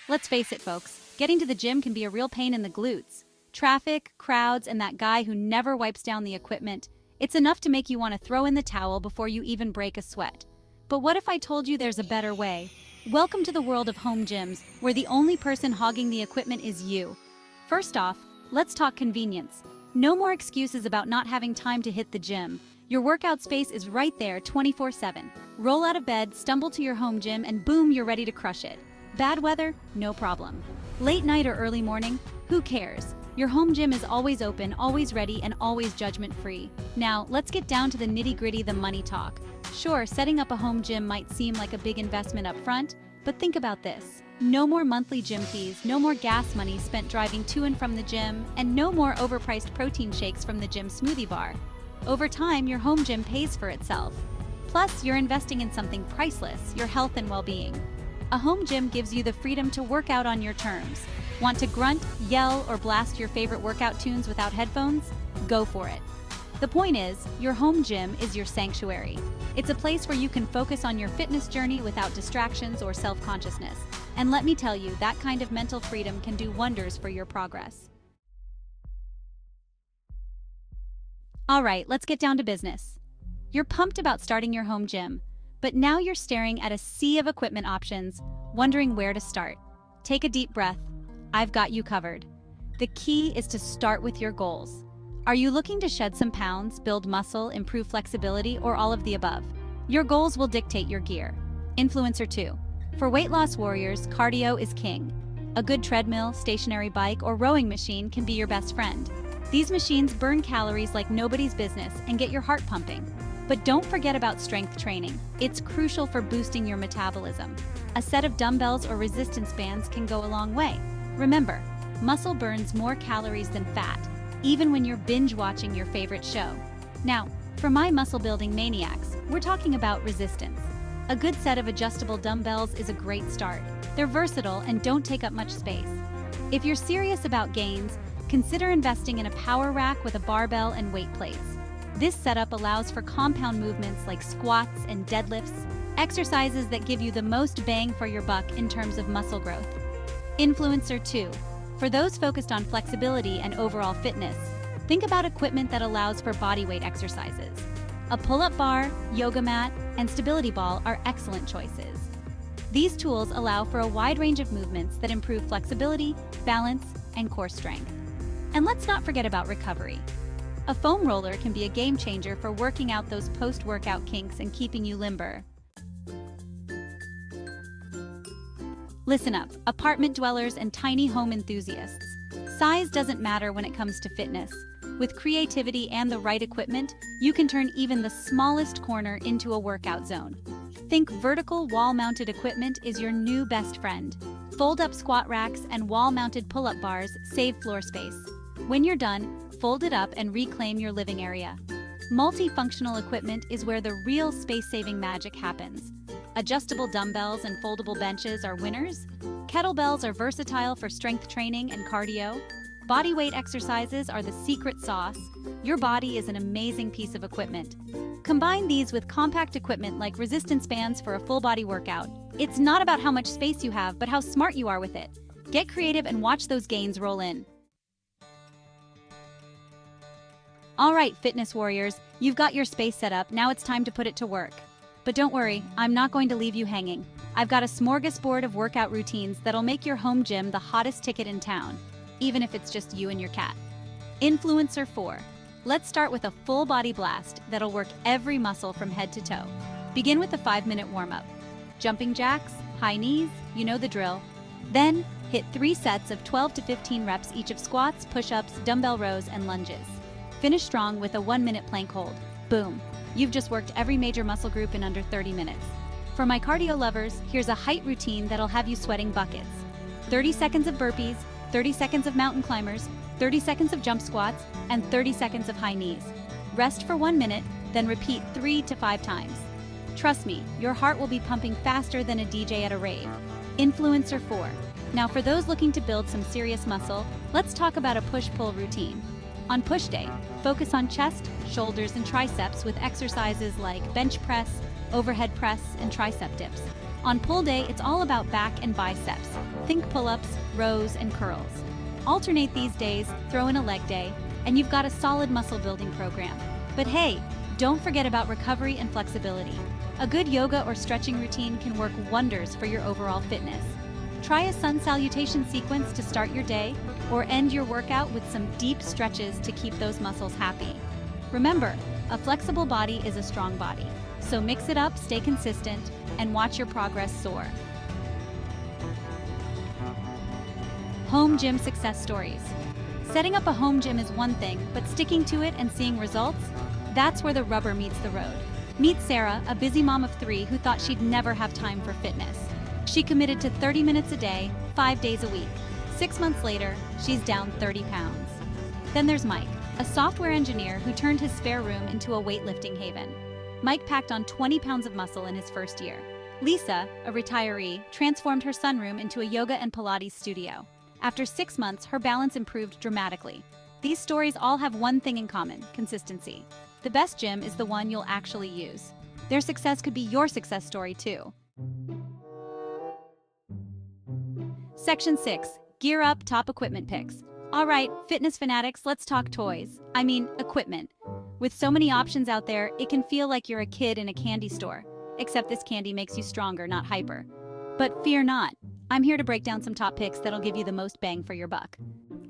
Let's face it, folks, getting to the gym can be a real pain in the glutes. Traffic, crowds, and that guy who never wipes down the equipment, it's enough to make you want to throw in the towel before you even break a sweat. But what if I told you there's a better way? Welcome to the world of home gyms, where the only person hogging the equipment is you. First off, let's talk convenience. No more excuses about not having time to hit the gym. Your workout space is right there 24/7. Roll out of bed, stumble to your home gym, and boom, you're ready to crush it. Bad weather? No problem. Late night or early morning? Who cares? Your home gym is always open, always ready, and always judgment-free. Now, let's get down to the nitty-gritty, the money talk. Sure, setting up a home gym might seem like a big investment up front, but think about this. No more monthly gym fees, no more gas money spent driving to and from the gym, and no more overpriced protein shakes from the gym smoothie bar. Over time, your home gym pays for itself. Plus, you're investing in something priceless, your health and well-being. A home gym gives you the freedom to work out on your terms. Want to grunt, yell, or blast your favorite workout tunes without headphones? Go for it. The point is, your home gym is your sanctuary. It's a place where you can focus on your fitness journey without distractions or self-consciousness. And let me tell you, that kind of mental freedom can do wonders for your progress. All right, let's get down to business. You're pumped about starting your home gym, but now you're staring at a sea of equipment options, wondering where to start. Take a deep breath. I've got you covered. The key is to start with your goals. Are you looking to shed some pounds, build muscle, improve flexibility, or all of the above? Your goals will dictate your gear. Influencer 2. For weight loss warriors, cardio is king. A good treadmill, stationary bike, or rowing machine can be your best friend. These machines burn calories like nobody's business and get your heart pumping. But don't forget about strength training. It's crucial for boosting your metabolism. A set of dumbbells or resistance bands can go a long way. Remember, muscle burns more calories than fat, even when you're binge-watching your favorite show. Now, for my muscle-building maniacs, we're talking about resistance. A good set of adjustable dumbbells is a great start. They're versatile and don't take up much space. If you're serious about gains, consider investing in a power rack with a barbell and weight plates. This setup allows for compound movements like squats and deadlifts, exercises that give you the most bang for your buck in terms of muscle growth. Influencer 2. For those focused on flexibility and overall fitness, think about equipment that allows for bodyweight exercises. A pull-up bar, yoga mat, and stability ball are excellent choices. These tools allow for a wide range of movements that improve flexibility, balance, and core strength. And let's not forget about recovery. A foam roller can be a game changer for working out those post-workout kinks and keeping you limber. Listen up, apartment dwellers and tiny home enthusiasts. Size doesn't matter when it comes to fitness. With creativity and the right equipment, you can turn even the smallest corner into a workout zone. Think vertical wall-mounted equipment is your new best friend. Fold-up squat racks and wall-mounted pull-up bars save floor space. When you're done, fold it up and reclaim your living area. Multifunctional equipment is where the real space-saving magic happens. Adjustable dumbbells and foldable benches are winners. Kettlebells are versatile for strength training and cardio. Bodyweight exercises are the secret sauce. Your body is an amazing piece of equipment. Combine these with compact equipment like resistance bands for a full-body workout. It's not about how much space you have, but how smart you are with it. Get creative and watch those gains roll in. All right, fitness warriors, you've got your space set up. Now it's time to put it to work. But don't worry, I'm not going to leave you hanging. I've got a smorgasbord of workout routines that'll make your home gym the hottest ticket in town, even if it's just you and your cat. Influencer 4. Let's start with a full body blast that'll work every muscle from head to toe. Begin with a 5-minute warm-up. Jumping jacks, high knees, you know the drill. Then, hit 3 sets of 12 to 15 reps each of squats, push-ups, dumbbell rows, and lunges. Finish strong with a 1-minute plank hold. Boom. You've just worked every major muscle group in under 30 minutes. For my cardio lovers, here's a height routine that'll have you sweating buckets. 30 seconds of burpees, 30 seconds of mountain climbers, 30 seconds of jump squats, and 30 seconds of high knees. Rest for 1 minute, then repeat 3 to 5 times. Trust me, your heart will be pumping faster than a DJ at a rave. Influencer 4. Now for those looking to build some serious muscle, let's talk about a push-pull routine. On push day, focus on chest, shoulders, and triceps with exercises like bench press, overhead press, and tricep dips. On pull day, it's all about back and biceps. Think pull-ups, rows, and curls. Alternate these days, throw in a leg day, and you've got a solid muscle building program. But hey, don't forget about recovery and flexibility. A good yoga or stretching routine can work wonders for your overall fitness. Try a sun salutation sequence to start your day, or end your workout with some deep stretches to keep those muscles happy. Remember, a flexible body is a strong body. So mix it up, stay consistent, and watch your progress soar. Home gym success stories. Setting up a home gym is one thing, but sticking to it and seeing results, that's where the rubber meets the road. Meet Sarah, a busy mom of 3 who thought she'd never have time for fitness. She committed to 30 minutes a day, 5 days a week. 6 months later, she's down 30 pounds. Then there's Mike, a software engineer who turned his spare room into a weightlifting haven. Mike packed on 20 pounds of muscle in his first year. Lisa, a retiree, transformed her sunroom into a yoga and Pilates studio. After 6 months, her balance improved dramatically. These stories all have one thing in common: consistency. The best gym is the one you'll actually use. Their success could be your success story too. Section 6. Gear up, top equipment picks. Alright, fitness fanatics, let's talk toys. I mean, equipment. With so many options out there, it can feel like you're a kid in a candy store. Except this candy makes you stronger, not hyper. But fear not. I'm here to break down some top picks that'll give you the most bang for your buck.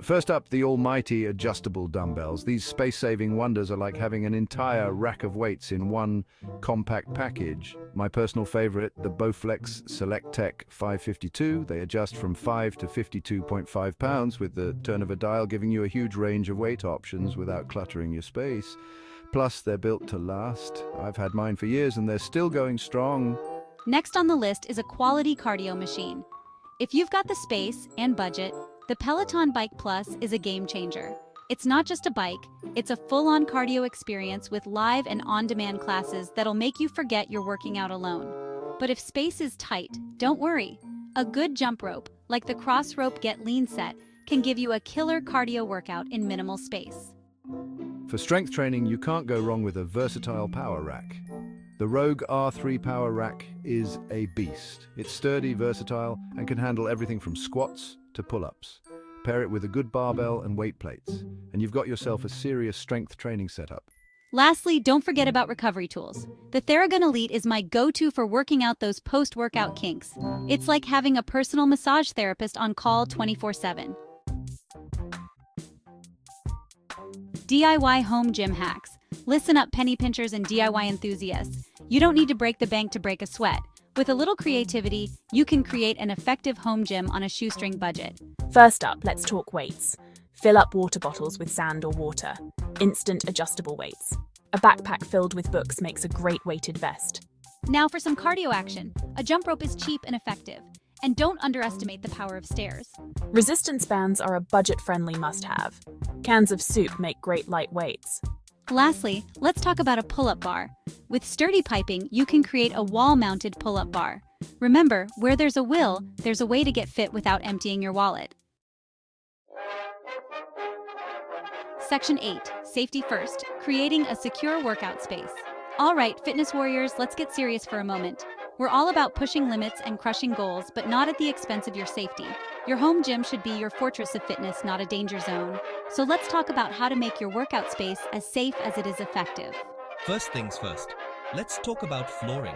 First up, the almighty adjustable dumbbells. These space-saving wonders are like having an entire rack of weights in one compact package. My personal favorite, the Bowflex Select Tech 552. They adjust from 5 to 52.5 pounds with the turn of a dial, giving you a huge range of weight options without cluttering your space. Plus, they're built to last. I've had mine for years and they're still going strong. Next on the list is a quality cardio machine. If you've got the space and budget, the Peloton Bike Plus is a game changer. It's not just a bike, it's a full-on cardio experience with live and on-demand classes that'll make you forget you're working out alone. But if space is tight, don't worry. A good jump rope, like the Cross Rope Get Lean set, can give you a killer cardio workout in minimal space. For strength training, you can't go wrong with a versatile power rack. The Rogue R3 Power Rack is a beast. It's sturdy, versatile, and can handle everything from squats to pull-ups. Pair it with a good barbell and weight plates, and you've got yourself a serious strength training setup. Lastly, don't forget about recovery tools. The Theragun Elite is my go-to for working out those post-workout kinks. It's like having a personal massage therapist on call 24/7. DIY home gym hacks. Listen up, penny pinchers and DIY enthusiasts. You don't need to break the bank to break a sweat. With a little creativity, you can create an effective home gym on a shoestring budget. First up, let's talk weights. Fill up water bottles with sand or water. Instant adjustable weights. A backpack filled with books makes a great weighted vest. Now for some cardio action. A jump rope is cheap and effective. And don't underestimate the power of stairs. Resistance bands are a budget-friendly must-have. Cans of soup make great light weights. Lastly, let's talk about a pull-up bar. With sturdy piping, you can create a wall-mounted pull-up bar. Remember, where there's a will, there's a way to get fit without emptying your wallet. Section 8. Safety first. Creating a secure workout space. All right, fitness warriors, let's get serious for a moment. We're all about pushing limits and crushing goals, but not at the expense of your safety. Your home gym should be your fortress of fitness, not a danger zone. So let's talk about how to make your workout space as safe as it is effective. First things first, let's talk about flooring.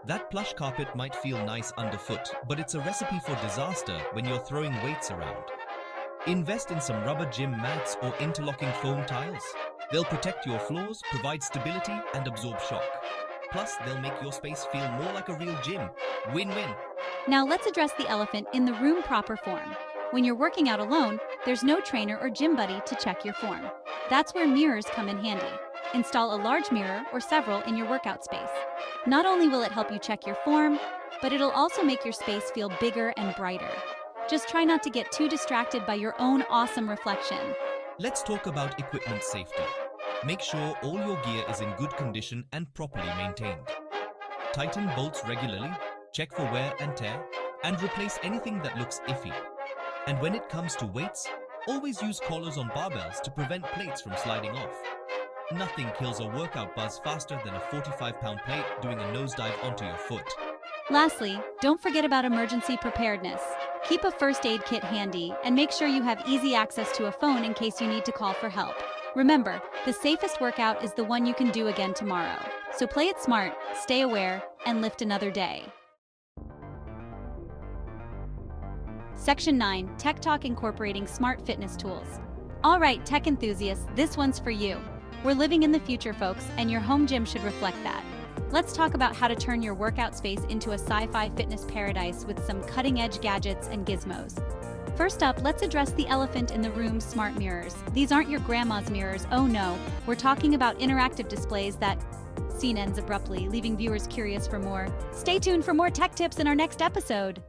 That plush carpet might feel nice underfoot, but it's a recipe for disaster when you're throwing weights around. Invest in some rubber gym mats or interlocking foam tiles. They'll protect your floors, provide stability, and absorb shock. Plus, they'll make your space feel more like a real gym. Win-win. Now let's address the elephant in the room proper form. When you're working out alone, there's no trainer or gym buddy to check your form. That's where mirrors come in handy. Install a large mirror or several in your workout space. Not only will it help you check your form, but it'll also make your space feel bigger and brighter. Just try not to get too distracted by your own awesome reflection. Let's talk about equipment safety. Make sure all your gear is in good condition and properly maintained. Tighten bolts regularly, check for wear and tear, and replace anything that looks iffy. And when it comes to weights, always use collars on barbells to prevent plates from sliding off. Nothing kills a workout buzz faster than a 45-pound plate doing a nosedive onto your foot. Lastly, don't forget about emergency preparedness. Keep a first aid kit handy and make sure you have easy access to a phone in case you need to call for help. Remember, the safest workout is the one you can do again tomorrow. So play it smart, stay aware, and lift another day. Section 9. Tech Talk incorporating smart fitness tools. Alright, tech enthusiasts, this one's for you. We're living in the future, folks, and your home gym should reflect that. Let's talk about how to turn your workout space into a sci-fi fitness paradise with some cutting-edge gadgets and gizmos. First up, let's address the elephant in the room: smart mirrors. These aren't your grandma's mirrors, oh no. We're talking about interactive displays that... Scene ends abruptly, leaving viewers curious for more. Stay tuned for more tech tips in our next episode.